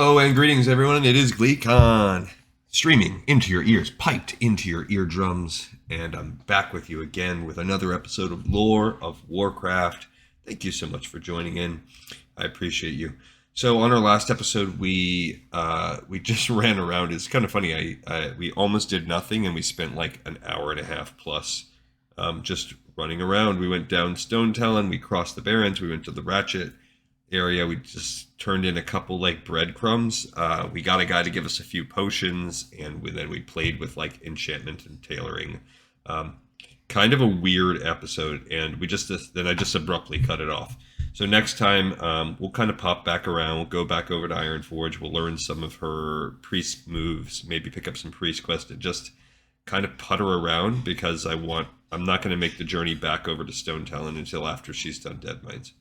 Hello and greetings, everyone. It is GleeCon, streaming into your ears, piped into your eardrums, and I'm back with you again with another episode of Lore of Warcraft. Thank you so much for joining in. I appreciate you. So on our last episode, we just ran around. It's kind of funny. We almost did nothing, and we spent like an hour and a half plus just running around. We went down Stone Talon. We crossed the Barrens. We went to the Ratchet area. We just turned in a couple like breadcrumbs. We got a guy to give us a few potions, and then we played with like enchantment and tailoring. Kind of a weird episode, and then I just abruptly cut it off. So next time we'll kind of pop back around. We'll go back over to Ironforge. We'll learn some of her priest moves, maybe pick up some priest quests, and just kind of putter around because I'm not going to make the journey back over to Stone Talon until after she's done Deadmines.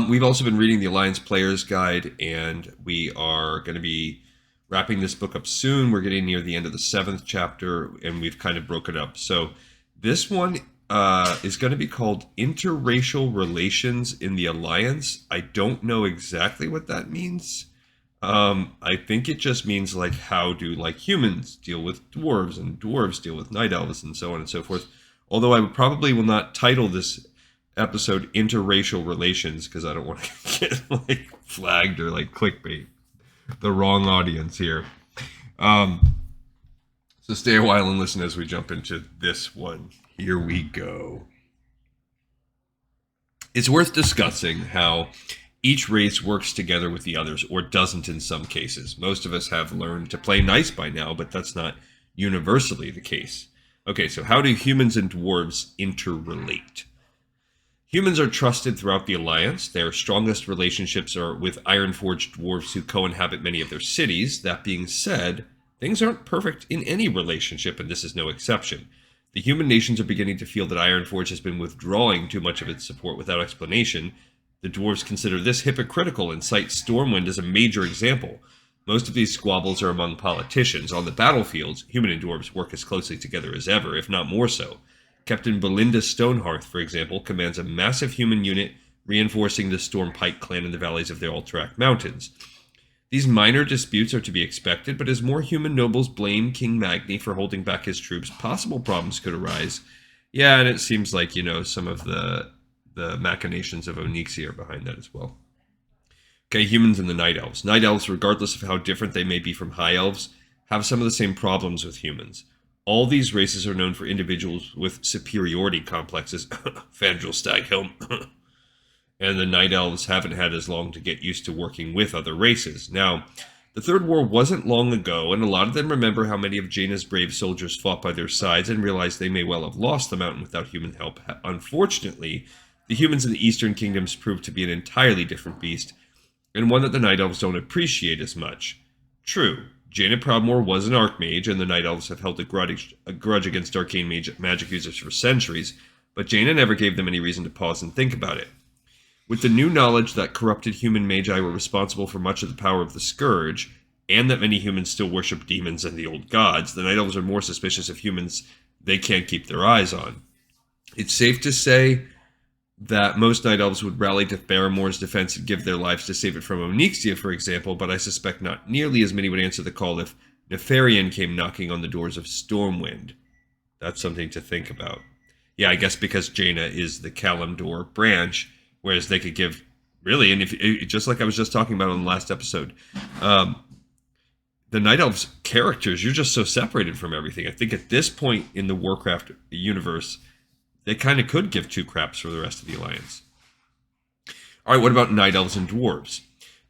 We've also been reading the Alliance Player's Guide, and we are going to be wrapping this book up soon. We're getting near the end of the 7th chapter, and we've kind of broken it up. So this one is going to be called Interracial Relations in the Alliance. I don't know exactly what that means. I think it just means like how do like humans deal with dwarves and dwarves deal with night elves and so on and so forth. Although I probably will not title this episode Interracial Relations because I don't want to get like flagged or like clickbait the wrong audience here. So stay a while and listen as we jump into this one. Here we go. It's worth discussing how each race works together with the others, or doesn't in some cases. Most of us have learned to play nice by now, but that's not universally the case. Okay, so how do humans and dwarves interrelate? Humans are trusted throughout the Alliance. Their strongest relationships are with Ironforged dwarves who co-inhabit many of their cities. That being said, things aren't perfect in any relationship, and this is no exception. The human nations are beginning to feel that Ironforge has been withdrawing too much of its support without explanation. The dwarves consider this hypocritical and cite Stormwind as a major example. Most of these squabbles are among politicians. On the battlefields, human and dwarves work as closely together as ever, if not more so. Captain Belinda Stonehearth, for example, commands a massive human unit reinforcing the Stormpike clan in the valleys of the Alterac Mountains. These minor disputes are to be expected, but as more human nobles blame King Magni for holding back his troops, possible problems could arise. Yeah, and it seems like, some of the machinations of Onyxia are behind that as well. Okay, humans and the Night Elves. Night Elves, regardless of how different they may be from High Elves, have some of the same problems with humans. All these races are known for individuals with superiority complexes, Fandral Staghelm, and the Night Elves haven't had as long to get used to working with other races. Now, the Third War wasn't long ago, and a lot of them remember how many of Jaina's brave soldiers fought by their sides and realized they may well have lost the mountain without human help. Unfortunately, the humans in the Eastern Kingdoms proved to be an entirely different beast, and one that the Night Elves don't appreciate as much. True, Jaina Proudmoore was an Archmage, and the Night Elves have held a grudge against arcane magic users for centuries, but Jaina never gave them any reason to pause and think about it. With the new knowledge that corrupted human magi were responsible for much of the power of the Scourge, and that many humans still worship demons and the old gods, the Night Elves are more suspicious of humans they can't keep their eyes on. It's safe to say that most Night Elves would rally to Faramore's defense and give their lives to save it from Onyxia, for example, but I suspect not nearly as many would answer the call if Nefarian came knocking on the doors of Stormwind. That's something to think about. Yeah, I guess because Jaina is the Kalimdor branch, whereas they could give, really, and if just like I was just talking about on the last episode, the Night Elves characters, you're just so separated from everything. I think at this point in the Warcraft universe, they kind of could give two craps for the rest of the Alliance. All right, what about Night Elves and Dwarves?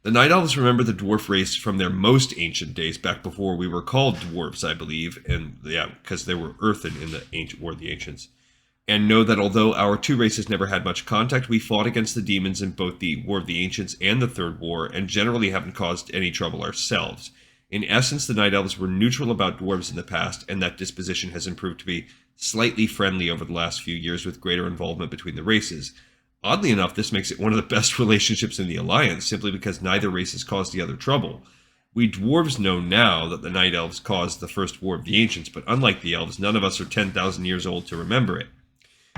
The Night Elves remember the dwarf race from their most ancient days, back before we were called dwarves, I believe, and yeah, because they were earthen in the ancient War of the Ancients, and know that although our two races never had much contact, we fought against the demons in both the War of the Ancients and the Third War, and generally haven't caused any trouble ourselves. In essence, the Night Elves were neutral about dwarves in the past, and that disposition has improved to be slightly friendly over the last few years with greater involvement between the races. Oddly enough, this makes it one of the best relationships in the Alliance, simply because neither race has caused the other trouble. We dwarves know now that the Night Elves caused the first War of the Ancients, but unlike the Elves, none of us are 10,000 years old to remember it.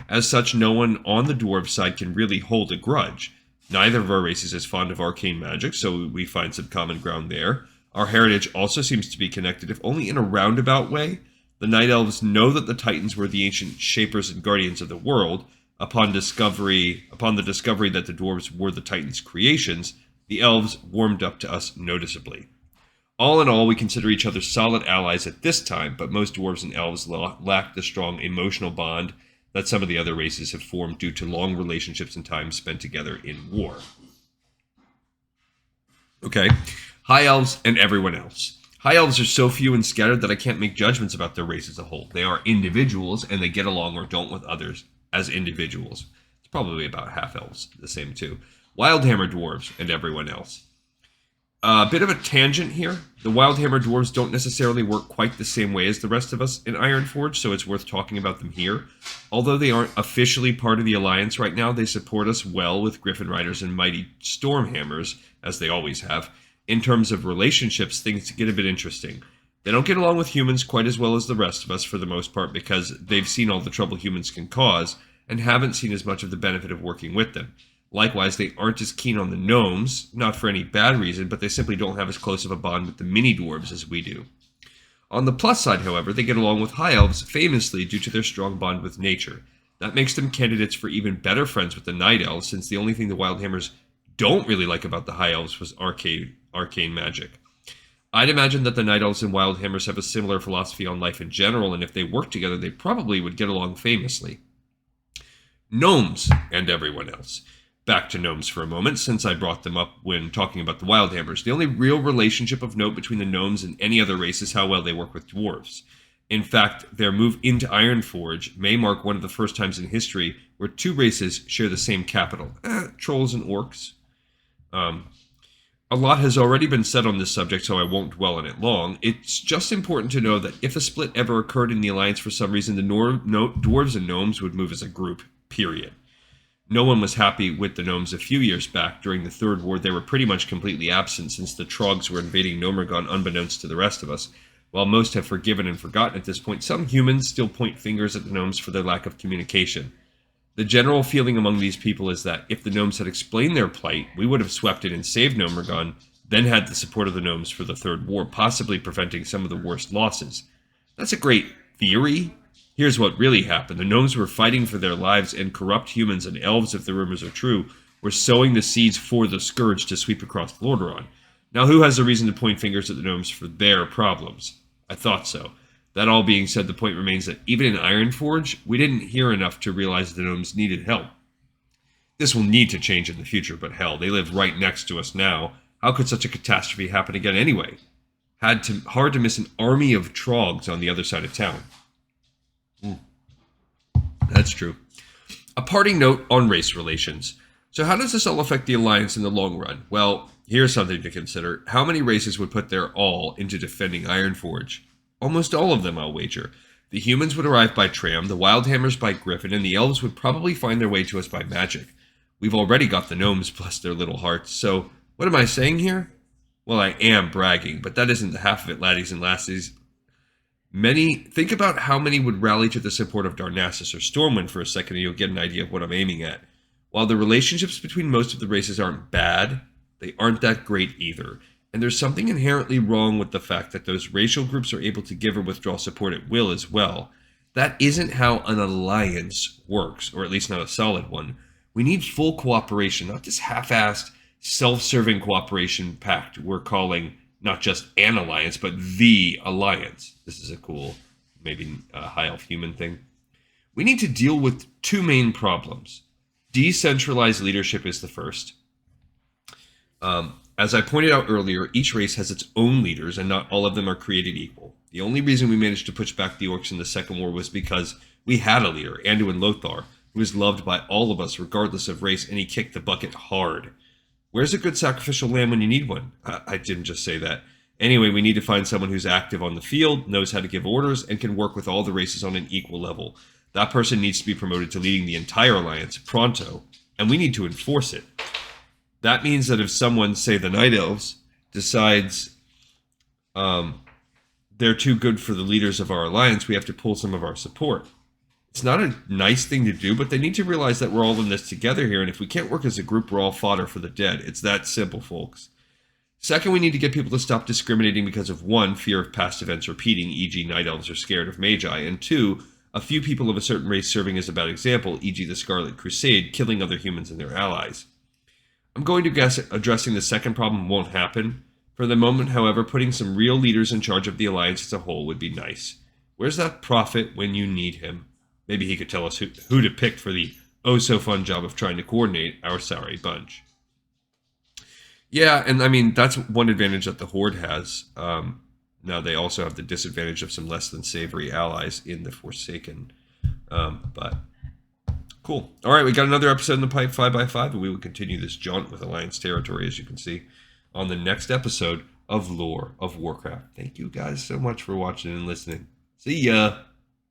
As such, no one on the dwarf side can really hold a grudge. Neither of our races is fond of arcane magic, so we find some common ground there. Our heritage also seems to be connected, if only in a roundabout way. The Night Elves know that the Titans were the ancient shapers and guardians of the world. Upon the discovery that the dwarves were the Titans' creations, the elves warmed up to us noticeably. All in all, we consider each other solid allies at this time, but most dwarves and elves lack the strong emotional bond that some of the other races have formed due to long relationships and time spent together in war. Okay, High Elves and everyone else. High Elves are so few and scattered that I can't make judgments about their race as a whole. They are individuals, and they get along or don't with others as individuals. It's probably about half Elves, the same too. Wildhammer Dwarves and everyone else. A bit of a tangent here. The Wildhammer Dwarves don't necessarily work quite the same way as the rest of us in Ironforge, so it's worth talking about them here. Although they aren't officially part of the Alliance right now, they support us well with Griffin Riders and Mighty Stormhammers, as they always have. In terms of relationships, things get a bit interesting. They don't get along with humans quite as well as the rest of us for the most part because they've seen all the trouble humans can cause and haven't seen as much of the benefit of working with them. Likewise, they aren't as keen on the gnomes, not for any bad reason, but they simply don't have as close of a bond with the mini-dwarves as we do. On the plus side, however, they get along with high elves famously due to their strong bond with nature. That makes them candidates for even better friends with the night elves, since the only thing the Wildhammers don't really like about the high elves was arcane magic. I'd imagine that the night elves and Wildhammers have a similar philosophy on life in general, and if they worked together, they probably would get along famously. Gnomes and everyone else. Back to gnomes for a moment, since I brought them up when talking about the Wildhammers. The only real relationship of note between the gnomes and any other race is how well they work with dwarves. In fact, their move into Ironforge may mark one of the first times in history where two races share the same capital. Trolls and orcs. A lot has already been said on this subject, so I won't dwell on it long. It's just important to know that if a split ever occurred in the Alliance for some reason, the dwarves and gnomes would move as a group, period. No one was happy with the gnomes a few years back. During the Third War, they were pretty much completely absent since the Trogs were invading Gnomergon unbeknownst to the rest of us. While most have forgiven and forgotten at this point, some humans still point fingers at the gnomes for their lack of communication. The general feeling among these people is that if the gnomes had explained their plight, we would have swept in and saved Gnomergon, then had the support of the gnomes for the Third War, possibly preventing some of the worst losses. That's a great theory. Here's what really happened. The gnomes were fighting for their lives, and corrupt humans and elves, if the rumors are true, were sowing the seeds for the scourge to sweep across Lordaeron. Now, who has a reason to point fingers at the gnomes for their problems? I thought so. That all being said, the point remains that even in Ironforge, we didn't hear enough to realize the gnomes needed help. This will need to change in the future, but hell, they live right next to us now. How could such a catastrophe happen again anyway? Hard to miss an army of trogs on the other side of town. That's true. A parting note on race relations. So how does this all affect the Alliance in the long run? Well, here's something to consider. How many races would put their all into defending Ironforge? Almost all of them, I'll wager. The humans would arrive by tram, the Wildhammers by griffin, and the elves would probably find their way to us by magic. We've already got the gnomes, bless their little hearts, so what am I saying here? Well, I am bragging, but that isn't the half of it, laddies and lassies. Think about how many would rally to the support of Darnassus or Stormwind for a second, and you'll get an idea of what I'm aiming at. While the relationships between most of the races aren't bad, they aren't that great either. And there's something inherently wrong with the fact that those racial groups are able to give or withdraw support at will as well. That isn't how an alliance works, or at least not a solid one. We need full cooperation, not this half-assed, self-serving cooperation pact we're calling not just an alliance, but the alliance. This is a cool, maybe high elf human thing. We need to deal with two main problems. Decentralized leadership is the first. As I pointed out earlier, each race has its own leaders, and not all of them are created equal. The only reason we managed to push back the orcs in the Second War was because we had a leader, Anduin Lothar, who was loved by all of us regardless of race, and he kicked the bucket hard. Where's a good sacrificial lamb when you need one? I didn't just say that. Anyway, we need to find someone who's active on the field, knows how to give orders, and can work with all the races on an equal level. That person needs to be promoted to leading the entire alliance pronto, and we need to enforce it. That means that if someone, say the Night Elves, decides they're too good for the leaders of our alliance, we have to pull some of our support. It's not a nice thing to do, but they need to realize that we're all in this together here, and if we can't work as a group, we're all fodder for the dead. It's that simple, folks. Second, we need to get people to stop discriminating because of, one, fear of past events repeating, e.g. night elves are scared of magi, and two, a few people of a certain race serving as a bad example, e.g. the Scarlet Crusade, killing other humans and their allies. I'm going to guess addressing the second problem won't happen. For the moment, however, putting some real leaders in charge of the Alliance as a whole would be nice. Where's that prophet when you need him? Maybe he could tell us who to pick for the oh-so-fun job of trying to coordinate our sorry bunch. Yeah, and I mean, that's one advantage that the Horde has. Now, they also have the disadvantage of some less than savory allies in the Forsaken. But cool. All right, we got another episode in the pipe, 5x5, and we will continue this jaunt with Alliance territory, as you can see, on the next episode of Lore of Warcraft. Thank you guys so much for watching and listening. See ya!